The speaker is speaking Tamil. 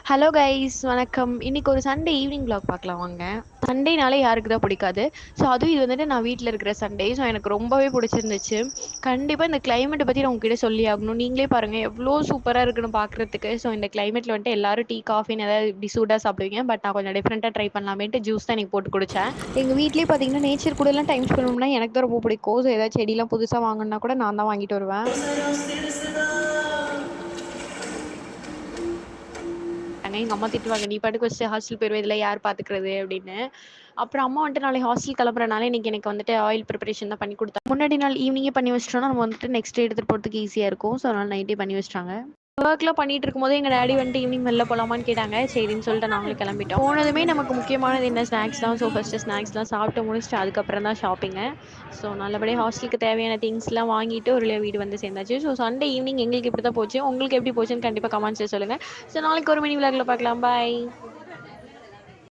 ஹலோ கைஸ், வணக்கம். இன்னைக்கு ஒரு சண்டே ஈவினிங் vlog பார்க்கலாம் வாங்க. சண்டேனாலே யாருக்கு தான் பிடிக்காது. ஸோ அதுவும் இது வந்துட்டு நான் வீட்டில் இருக்கிற சண்டே. ஸோ எனக்கு ரொம்பவே பிடிச்சிருந்துச்சு. கண்டிப்பாக இந்த கிளைமேட்டை பற்றி நான் உங்ககிட்ட சொல்லி ஆகணும். நீங்களே பாருங்கள் எவ்வளோ சூப்பராக இருக்குன்னு பார்க்குறதுக்கு. ஸோ இந்த கிளைமேட்டில் வந்துட்டு எல்லாரும் டீ காஃபின்னு ஏதாவது இப்படி சூடாக சாப்பிடுவீங்க. பட் நான் கொஞ்சம் டிஃப்ரெண்ட்டாக ட்ரை பண்ணலாமேன்ட்டு ஜூஸ் தான் எனக்கு போட்டு குடித்தேன். எங்கள் வீட்லேயே பார்த்தீங்கன்னா நேச்சர் கூடலாம் டைம் ஸ்பெண்ட் பண்ணணும்னா எனக்கு தான் ரொம்ப பிடிக்கும். ஸோ ஏதாவது செடியெலாம் புதுசாக வாங்கினா கூட நான் தான் வாங்கிட்டு வருவேன். எங்கள் அம்மா திட்டுவாங்க, நீ பாட்டுக்கு வச்சு ஹாஸ்டல் போயிடுவேன், இதில் யார் பார்த்துக்கிறது அப்படின்னு. அப்புறம் அம்மா வந்துட்டு நாளைக்கு ஹாஸ்டல் கிளம்புறனால இன்னைக்கு எனக்கு வந்துட்டு ஆயில் ப்ரிப்பரேஷன் தான் பண்ணி கொடுத்தாங்க. முன்னாடி நாள் ஈவினிங்கே பண்ணி வச்சிட்டோம்னா நம்ம வந்துட்டு நெக்ஸ்ட் டே எடுத்துகிட்டு போகிறதுக்கு ஈஸியாக இருக்கும். ஸோ அதனால் நைட்டே பண்ணி வச்சிட்டாங்க. ஒர்க்லாம் பண்ணிட்டு இருக்கும்போது எங்கள் டேடி வந்துட்டு ஈவினிங் வெளில போகலாமான்னு கேட்டாங்க. சரின்னு சொல்லிட்டு நாங்களும் கிளம்பிட்டோம். போனதுமே நமக்கு முக்கியமானது என்ன, ஸ்நாக்ஸ் தான். ஸோ ஃபஸ்ட்டு ஸ்நாக்ஸ்லாம் சாப்பிட்டு முடிச்சுட்டு அதுக்கப்புறம் தான் ஷாப்பிங்கு. ஸோ நல்லபடியாக ஹாஸ்டலுக்கு தேவையான திங்ஸ்லாம் வாங்கிட்டு ஒரு வீடு வந்து சேர்ந்தாச்சு. ஸோ சண்டே ஈவினிங் எங்களுக்கு இப்படி தான் போச்சு. உங்களுக்கு எப்படி போச்சுன்னு கண்டிப்பாக கமெண்ட்ஸில் சொல்லுங்கள். ஸோ நாளைக்கு ஒரு மினி விளாக்ல பார்க்கலாம். பாய்.